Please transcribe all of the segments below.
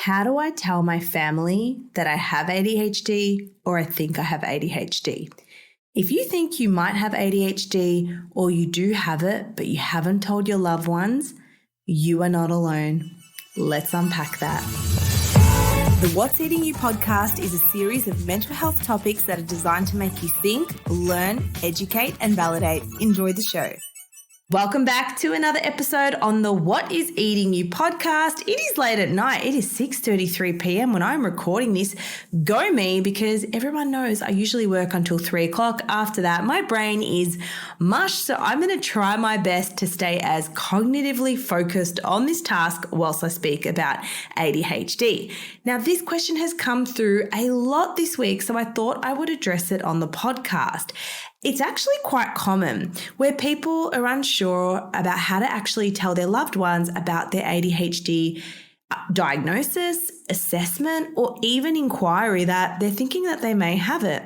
How do I tell my family that I have ADHD or I think I have ADHD? If you think you might have ADHD or you do have it, but you haven't told your loved ones, you are not alone. Let's unpack that. The What's Eating You podcast is a series of mental health topics that are designed to make you think, learn, educate, and validate. Enjoy the show. Welcome back to another episode on the What is Eating You podcast. It is late at night. It is 6:33 p.m. when I'm recording this. Go me, because everyone knows I usually work until 3 o'clock. After that, my brain is mush. So I'm going to try my best to stay as cognitively focused on this task whilst I speak about ADHD. Now, this question has come through a lot this week, so I thought I would address it on the podcast. It's actually quite common where people are unsure about how to actually tell their loved ones about their ADHD diagnosis, assessment, or even inquiry that they're thinking that they may have it.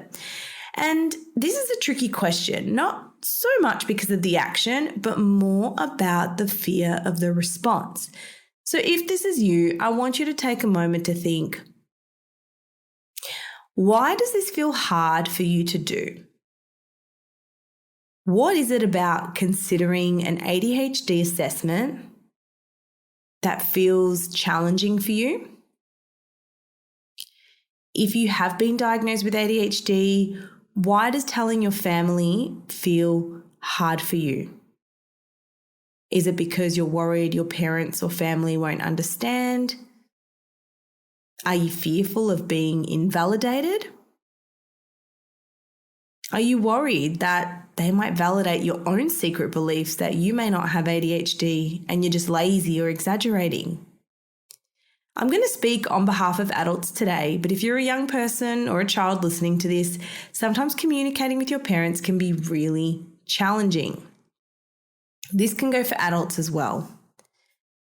And this is a tricky question, not so much because of the action, but more about the fear of the response. So if this is you, I want you to take a moment to think, why does this feel hard for you to do? What is it about considering an ADHD assessment that feels challenging for you? If you have been diagnosed with ADHD, why does telling your family feel hard for you? Is it because you're worried your parents or family won't understand? Are you fearful of being invalidated? Are you worried that they might validate your own secret beliefs that you may not have ADHD and you're just lazy or exaggerating? I'm going to speak on behalf of adults today, but if you're a young person or a child listening to this, sometimes communicating with your parents can be really challenging. This can go for adults as well.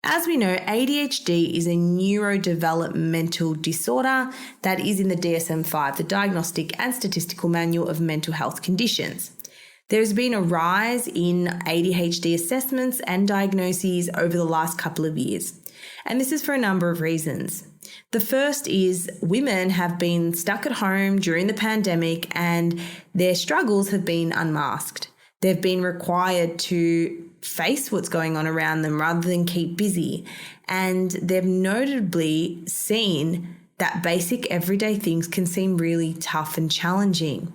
As we know, ADHD is a neurodevelopmental disorder that is in the DSM-5, the Diagnostic and Statistical Manual of Mental Health Conditions. There's been a rise in ADHD assessments and diagnoses over the last couple of years, and this is for a number of reasons. The first is women have been stuck at home during the pandemic and their struggles have been unmasked. They've been required to face what's going on around them rather than keep busy. And they've notably seen that basic everyday things can seem really tough and challenging.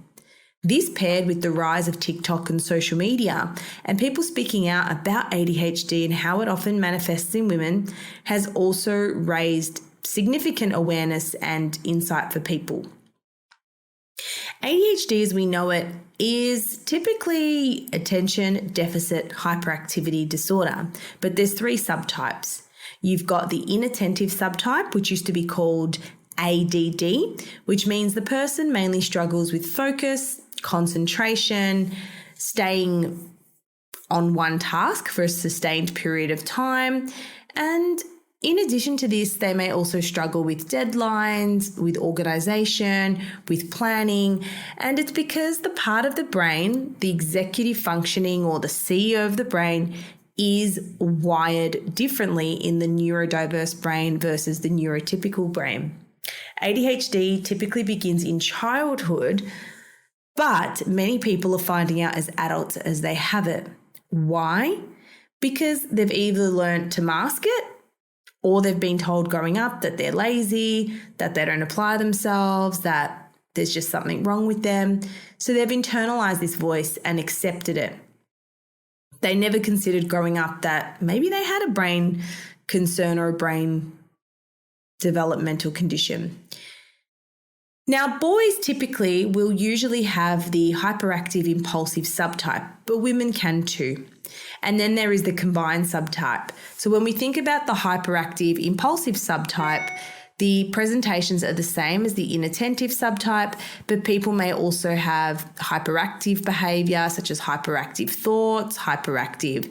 This paired with the rise of TikTok and social media and people speaking out about ADHD and how it often manifests in women has also raised significant awareness and insight for people. ADHD, as we know it, is typically attention deficit hyperactivity disorder, but there's 3 subtypes. You've got the inattentive subtype, which used to be called ADD, which means the person mainly struggles with focus, concentration, staying on one task for a sustained period of time, and in addition to this, they may also struggle with deadlines, with organization, with planning, and it's because the part of the brain, the executive functioning or the CEO of the brain, is wired differently in the neurodiverse brain versus the neurotypical brain. ADHD typically begins in childhood, but many people are finding out as adults as they have it. Why? Because they've either learned to mask it, or they've been told growing up that they're lazy, that they don't apply themselves, that there's just something wrong with them. So they've internalized this voice and accepted it. They never considered growing up that maybe they had a brain concern or a brain developmental condition. Now, boys typically will usually have the hyperactive impulsive subtype, but women can too. And then there is the combined subtype. So when we think about the hyperactive impulsive subtype, the presentations are the same as the inattentive subtype, but people may also have hyperactive behavior, such as hyperactive thoughts, hyperactive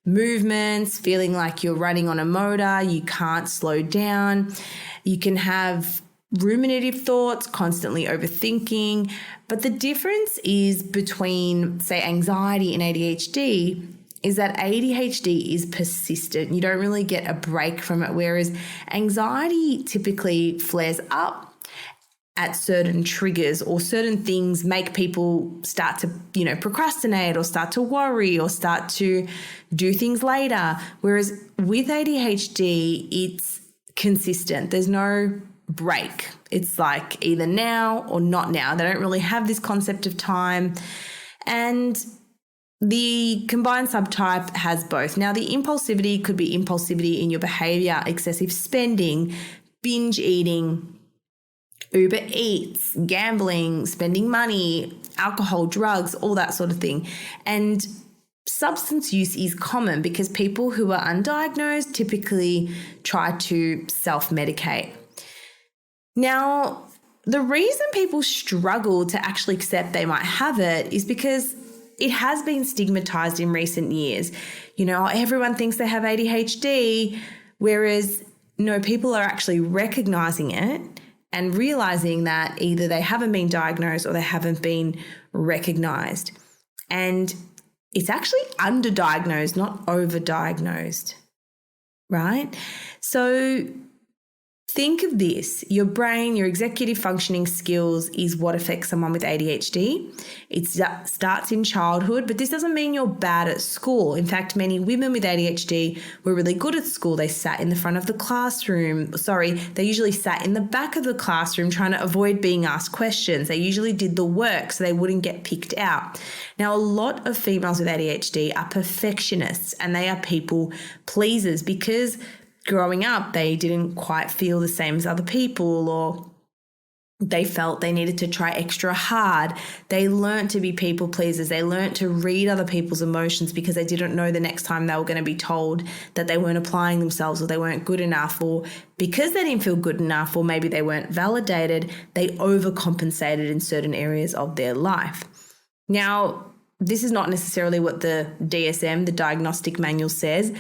movements, feeling like you're running on a motor, you can't slow down. You can have ruminative thoughts, constantly overthinking. But the difference is between, say, anxiety and ADHD is that ADHD is persistent. You don't really get a break from it, whereas anxiety typically flares up at certain triggers, or certain things make people start to, procrastinate or start to worry or start to do things later. Whereas with ADHD, it's consistent. There's no break. It's like either now or not now. They don't really have this concept of time. And the combined subtype has both. Now, the impulsivity could be impulsivity in your behavior, excessive spending, binge eating, Uber Eats, gambling, spending money, alcohol, drugs, all that sort of thing. And substance use is common because people who are undiagnosed typically try to self-medicate. Now, the reason people struggle to actually accept they might have it is because it has been stigmatized in recent years. Everyone thinks they have ADHD, whereas people are actually recognizing it and realizing that either they haven't been diagnosed or they haven't been recognized. And it's actually underdiagnosed, not overdiagnosed, right? So think of this. Your brain, your executive functioning skills is what affects someone with ADHD. It starts in childhood, but this doesn't mean you're bad at school. In fact, many women with ADHD were really good at school. They sat in the front of the classroom. They usually sat in the back of the classroom trying to avoid being asked questions. They usually did the work so they wouldn't get picked out. Now, a lot of females with ADHD are perfectionists and they are people pleasers because growing up, they didn't quite feel the same as other people, or they felt they needed to try extra hard. They learned to be people pleasers. They learned to read other people's emotions because they didn't know the next time they were going to be told that they weren't applying themselves or they weren't good enough, or because they didn't feel good enough, or maybe they weren't validated, they overcompensated in certain areas of their life. Now, this is not necessarily what the DSM, the diagnostic manual, says.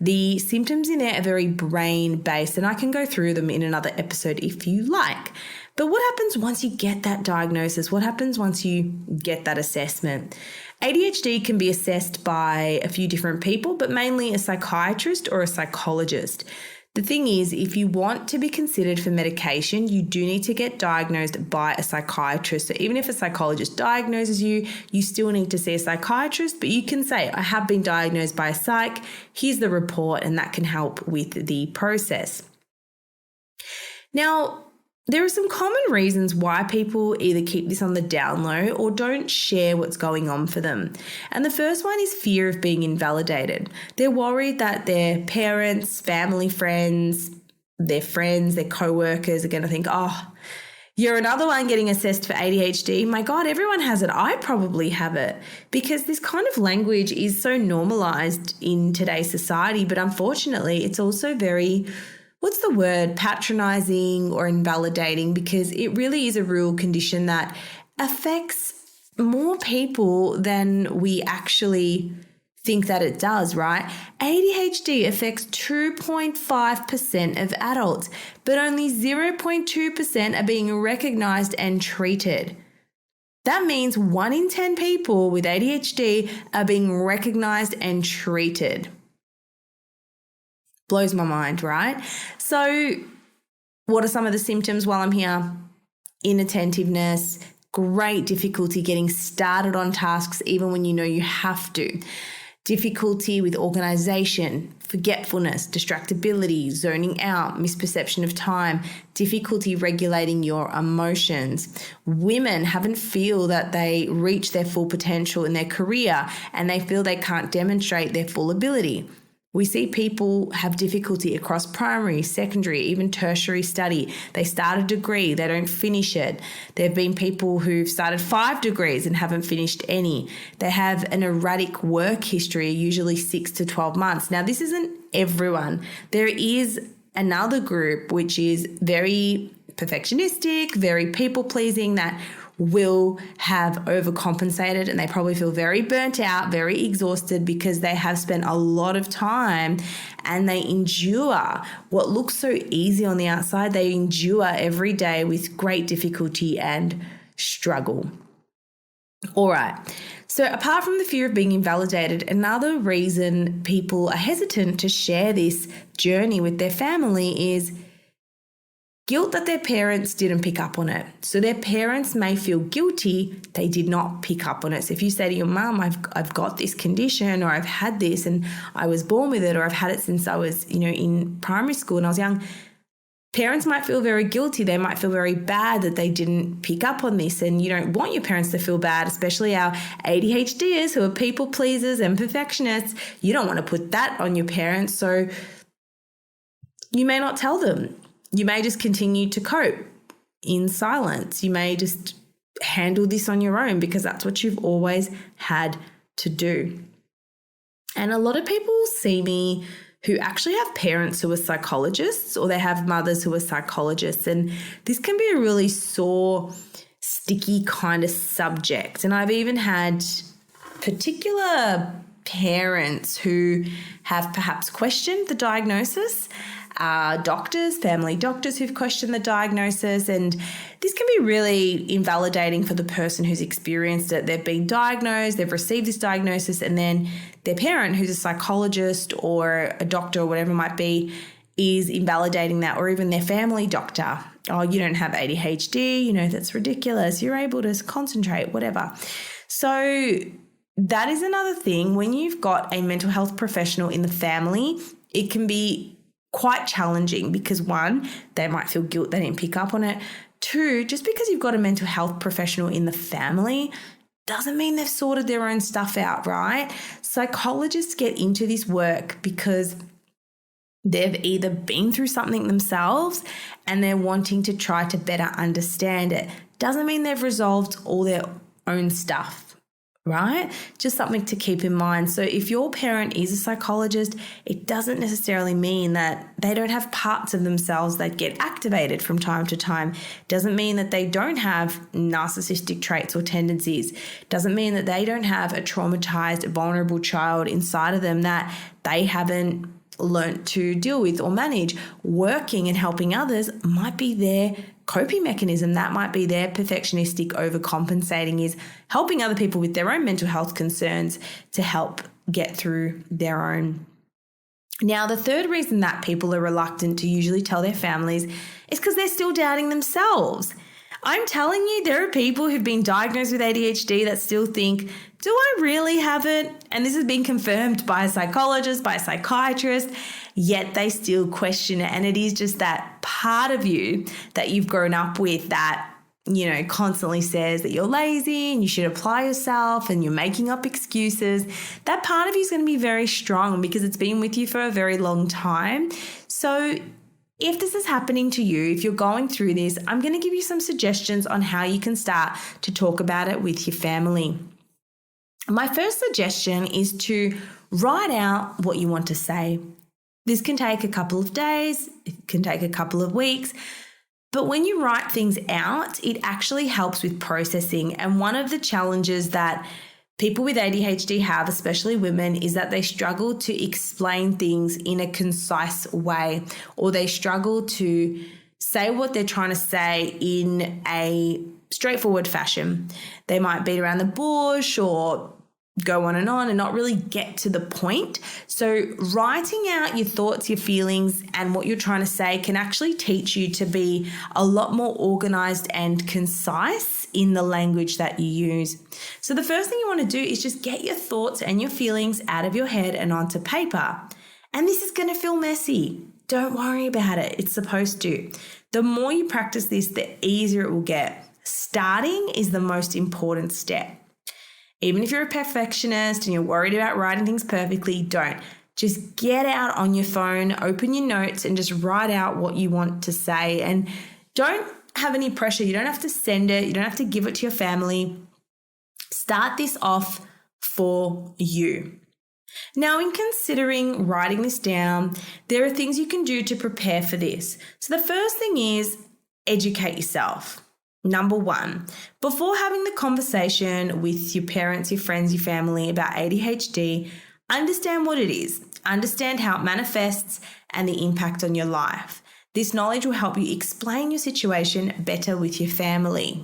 The symptoms in there are very brain-based, and I can go through them in another episode if you like. But what happens once you get that diagnosis? What happens once you get that assessment? ADHD can be assessed by a few different people, but mainly a psychiatrist or a psychologist. The thing is, if you want to be considered for medication, you do need to get diagnosed by a psychiatrist. So even if a psychologist diagnoses you, you still need to see a psychiatrist, but you can say, I have been diagnosed by a psych, here's the report, and that can help with the process. Now, there are some common reasons why people either keep this on the down low or don't share what's going on for them. And the first one is fear of being invalidated. They're worried that their parents, family, friends, their co-workers are going to think, oh, you're another one getting assessed for ADHD. My God, everyone has it. I probably have it. Because this kind of language is so normalized in today's society, but unfortunately, it's also very patronizing or invalidating, because it really is a real condition that affects more people than we actually think that it does, right? ADHD affects 2.5% of adults, but only 0.2% are being recognized and treated. That means 1 in 10 people with ADHD are being recognized and treated. Blows my mind, right? So what are some of the symptoms while I'm here? Inattentiveness, great difficulty getting started on tasks even when you know you have to. Difficulty with organization, forgetfulness, distractibility, zoning out, misperception of time, difficulty regulating your emotions. Women haven't feel that they reach their full potential in their career and they feel they can't demonstrate their full ability. We see people have difficulty across primary, secondary, even tertiary study. They start a degree, they don't finish it. There have been people who've started 5 degrees and haven't finished any. They have an erratic work history, usually 6 to 12 months. Now, this isn't everyone. There is another group which is very perfectionistic, very people-pleasing, that will have overcompensated, and they probably feel very burnt out, very exhausted because they have spent a lot of time and they endure what looks so easy on the outside. They endure every day with great difficulty and struggle. All right. So apart from the fear of being invalidated, another reason people are hesitant to share this journey with their family is guilt that their parents didn't pick up on it. So their parents may feel guilty they did not pick up on it. So if you say to your mum, I've got this condition, or I've had this and I was born with it, or I've had it since I was, in primary school and I was young, parents might feel very guilty. They might feel very bad that they didn't pick up on this. And you don't want your parents to feel bad, especially our ADHDers who are people pleasers and perfectionists. You don't want to put that on your parents. So you may not tell them. You may just continue to cope in silence. You may just handle this on your own because that's what you've always had to do. And a lot of people see me who actually have parents who are psychologists, or they have mothers who are psychologists. And this can be a really sore, sticky kind of subject. And I've even had particular parents who have perhaps questioned the diagnosis, doctors, family doctors who've questioned the diagnosis. And this can be really invalidating for the person who's experienced it. They've been diagnosed, they've received this diagnosis, and then their parent, who's a psychologist or a doctor or whatever it might be, is invalidating that, or even their family doctor. Oh, you don't have ADHD, that's ridiculous. You're able to concentrate, whatever. So that is another thing. When you've got a mental health professional in the family, it can be quite challenging because, one, they might feel guilt they didn't pick up on it. Two, just because you've got a mental health professional in the family doesn't mean they've sorted their own stuff out, right? Psychologists get into this work because they've either been through something themselves and they're wanting to try to better understand it. Doesn't mean they've resolved all their own stuff, right? Just something to keep in mind. So if your parent is a psychologist, it doesn't necessarily mean that they don't have parts of themselves that get activated from time to time. Doesn't mean that they don't have narcissistic traits or tendencies. Doesn't mean that they don't have a traumatized, vulnerable child inside of them that they haven't learnt to deal with or manage. Working and helping others might be their coping mechanism. That might be their perfectionistic overcompensating, is helping other people with their own mental health concerns to help get through their own. Now, the third reason that people are reluctant to usually tell their families is because they're still doubting themselves. I'm telling you, there are people who've been diagnosed with ADHD that still think, do I really have it? And this has been confirmed by a psychologist, by a psychiatrist, yet they still question it. And it is just that part of you that you've grown up with that, constantly says that you're lazy and you should apply yourself and you're making up excuses. That part of you is going to be very strong because it's been with you for a very long time. So if this is happening to you, if you're going through this, I'm going to give you some suggestions on how you can start to talk about it with your family. My first suggestion is to write out what you want to say. This can take a couple of days, it can take a couple of weeks, but when you write things out, it actually helps with processing. And one of the challenges that people with ADHD have, especially women, is that they struggle to explain things in a concise way, or they struggle to say what they're trying to say in a straightforward fashion. They might beat around the bush or go on and not really get to the point. So writing out your thoughts, your feelings, and what you're trying to say can actually teach you to be a lot more organized and concise in the language that you use. So the first thing you want to do is just get your thoughts and your feelings out of your head and onto paper. And this is going to feel messy. Don't worry about it. It's supposed to. The more you practice this, the easier it will get. Starting is the most important step. Even if you're a perfectionist and you're worried about writing things perfectly, don't. Just get out on your phone, open your notes, and just write out what you want to say. And don't have any pressure. You don't have to send it. You don't have to give it to your family. Start this off for you. Now, in considering writing this down, there are things you can do to prepare for this. So the first thing is educate yourself. Number one, before having the conversation with your parents, your friends, your family about ADHD, understand what it is, understand how it manifests and the impact on your life. This knowledge will help you explain your situation better with your family.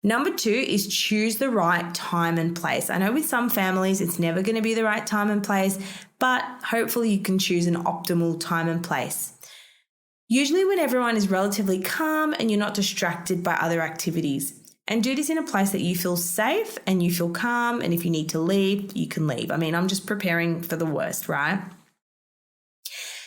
Number 2 is choose the right time and place. I know with some families it's never going to be the right time and place, but hopefully you can choose an optimal time and place. Usually when everyone is relatively calm and you're not distracted by other activities. And do this in a place that you feel safe and you feel calm, and if you need to leave, you can leave. I mean, I'm just preparing for the worst, right?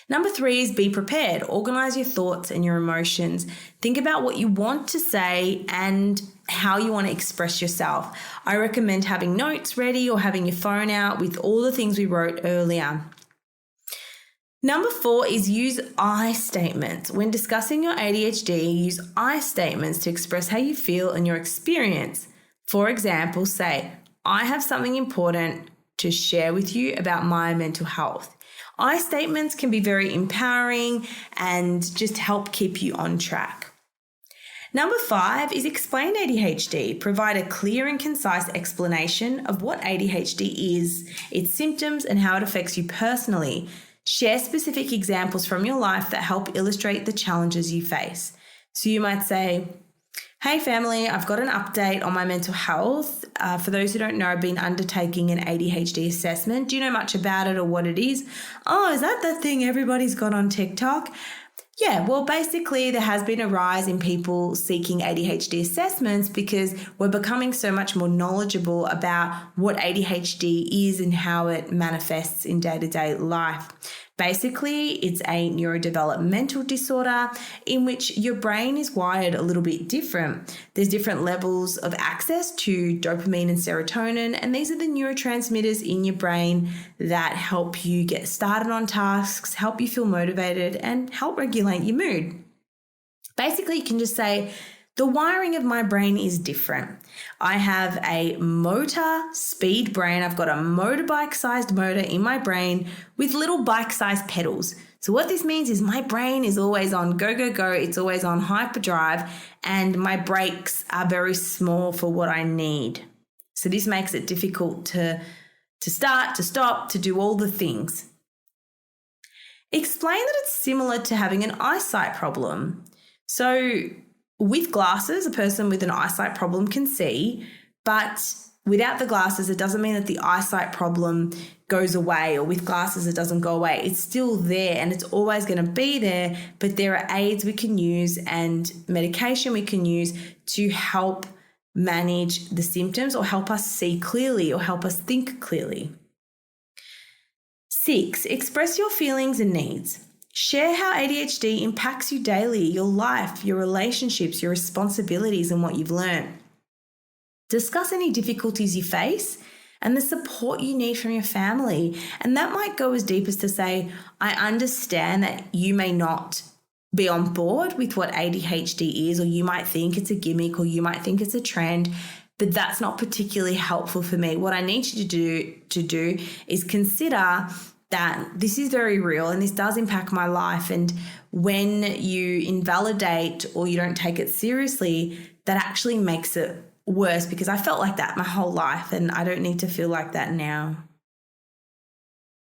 Number 3 is be prepared. Organize your thoughts and your emotions. Think about what you want to say and how you want to express yourself. I recommend having notes ready or having your phone out with all the things we wrote earlier. Number 4 is use I statements. When discussing your ADHD, use I statements to express how you feel and your experience. For example, say, I have something important to share with you about my mental health. I statements can be very empowering and just help keep you on track. Number 5 is explain ADHD. Provide a clear and concise explanation of what ADHD is, its symptoms, and how it affects you personally. Share specific examples from your life that help illustrate the challenges you face. So you might say, hey family, I've got an update on my mental health. For those who don't know, I've been undertaking an ADHD assessment. Do you know much about it or what it is? Oh, is that the thing everybody's got on TikTok? Yeah, well, basically there has been a rise in people seeking ADHD assessments because we're becoming so much more knowledgeable about what ADHD is and how it manifests in day-to-day life. Basically, it's a neurodevelopmental disorder in which your brain is wired a little bit different. There's different levels of access to dopamine and serotonin, and these are the neurotransmitters in your brain that help you get started on tasks, help you feel motivated, and help regulate your mood. Basically, you can just say, the wiring of my brain is different. I have a motor speed brain. I've got a motorbike-sized motor in my brain with little bike-sized pedals. So what this means is my brain is always on go, go, go. It's always on hyperdrive, and my brakes are very small for what I need. So this makes it difficult to start, to stop, to do all the things. Explain that it's similar to having an eyesight problem. So with glasses, a person with an eyesight problem can see, but without the glasses, it doesn't mean that the eyesight problem goes away, or with glasses, it doesn't go away. It's still there and it's always going to be there, but there are aids we can use and medication we can use to help manage the symptoms or help us see clearly or help us think clearly. 6, express your feelings and needs. Share how ADHD impacts you daily, your life, your relationships, your responsibilities, and what you've learned. Discuss any difficulties you face and the support you need from your family. And that might go as deep as to say, I understand that you may not be on board with what ADHD is, or you might think it's a gimmick, or you might think it's a trend, but that's not particularly helpful for me. What I need you to do is consider that this is very real and this does impact my life. And when you invalidate or you don't take it seriously, that actually makes it worse, because I felt like that my whole life and I don't need to feel like that now.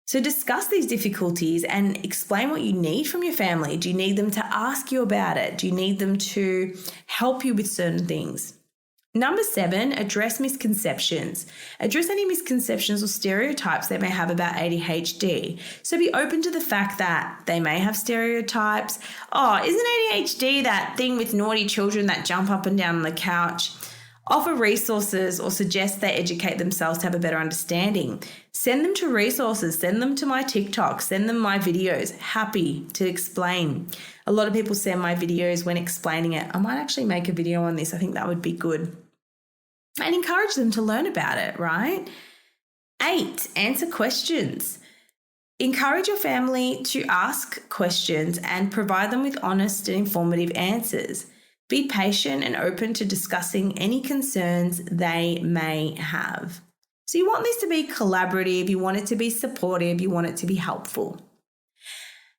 So discuss these difficulties and explain what you need from your family. Do you need them to ask you about it? Do you need them to help you with certain things? Number 7, address misconceptions. Address any misconceptions or stereotypes they may have about ADHD. So be open to the fact that they may have stereotypes. Oh, isn't ADHD that thing with naughty children that jump up and down on the couch? Offer resources or suggest they educate themselves to have a better understanding. Send them to resources, send them to my TikTok, send them my videos. Happy to explain. A lot of people send my videos when explaining it. I might actually make a video on this. I think that would be good. And encourage them to learn about it, right? 8, answer questions. Encourage your family to ask questions and provide them with honest and informative answers. Be patient and open to discussing any concerns they may have. So you want this to be collaborative, you want it to be supportive, you want it to be helpful.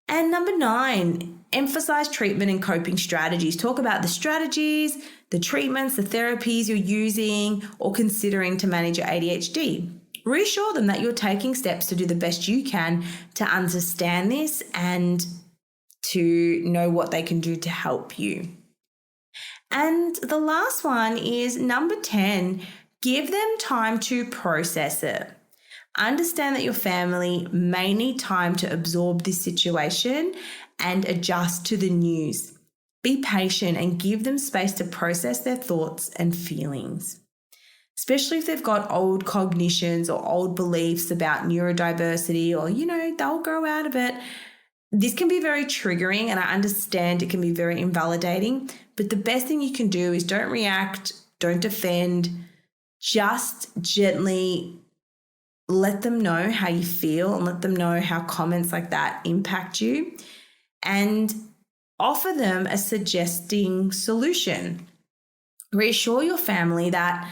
And number 9, emphasize treatment and coping strategies. Talk about the strategies, the treatments, the therapies you're using or considering to manage your ADHD. Reassure them that you're taking steps to do the best you can to understand this and to know what they can do to help you. And the last one is number 10, give them time to process it. Understand that your family may need time to absorb this situation and adjust to the news. Be patient and give them space to process their thoughts and feelings. Especially if they've got old cognitions or old beliefs about neurodiversity or, they'll grow out of it. This can be very triggering, and I understand it can be very invalidating, but the best thing you can do is don't react, don't defend, just gently let them know how you feel and let them know how comments like that impact you, and offer them a suggesting solution. Reassure your family that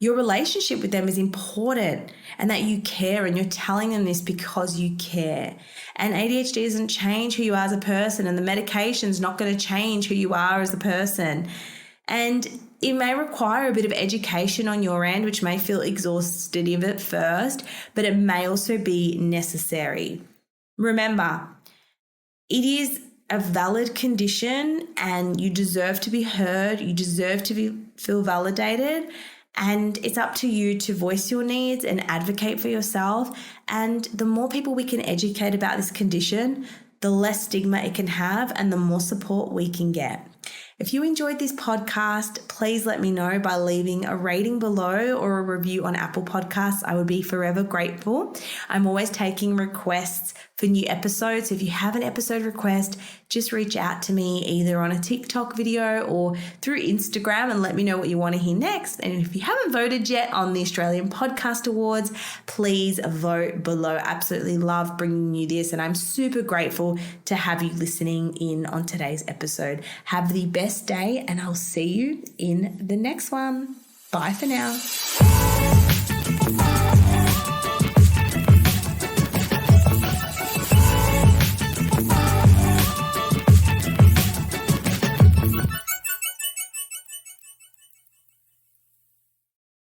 your relationship with them is important and that you care, and you're telling them this because you care. And ADHD doesn't change who you are as a person, and the medication's not going to change who you are as a person. And it may require a bit of education on your end, which may feel exhaustive at first, but it may also be necessary. Remember, it is a valid condition and you deserve to be heard, you deserve to feel validated, and it's up to you to voice your needs and advocate for yourself. And the more people we can educate about this condition, the less stigma it can have and the more support we can get. If you enjoyed this podcast, please let me know by leaving a rating below or a review on Apple Podcasts. I would be forever grateful. I'm always taking requests for new episodes. So if you have an episode request, just reach out to me either on a TikTok video or through Instagram and let me know what you want to hear next. And if you haven't voted yet on the Australian Podcast Awards, please vote below. Absolutely love bringing you this, and I'm super grateful to have you listening in on today's episode. Have the best day, and I'll see you in the next one. Bye for now.